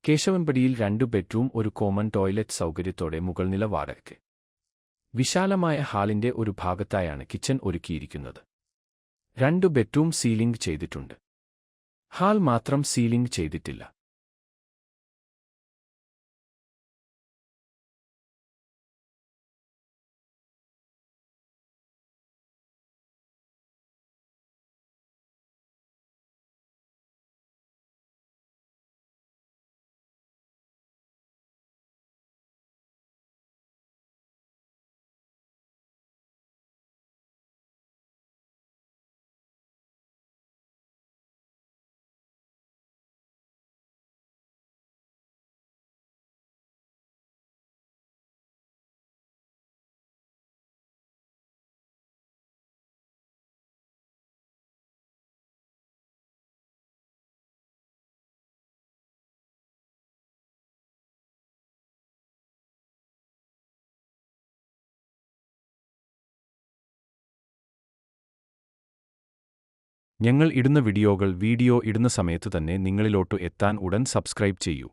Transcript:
കേശവൻപടിയിൽ 2 bedroom ഒരു common toilet സൗകര്യത്തോടെ മുകൾനില വാടകയ്ക്ക്. വിശാലമായ ഹാളിന്റെ ഒരു ഭാഗത്തായാണ് കിച്ചൺ ഒരുക്കിയിരിക്കുന്നത്. 2 ബെഡ്റൂം സീലിംഗ് ചെയ്തിട്ടുണ്ട്. ഹാൾ മാത്രം സീലിംഗ് ചെയ്തിട്ടില്ല. ഞങ്ങൾ ഇടുന്ന വീഡിയോ ഇടുന്ന സമയത്തു തന്നെ നിങ്ങളിലോട്ട് എത്താൻ ഉടൻ സബ്സ്ക്രൈബ് ചെയ്യൂ.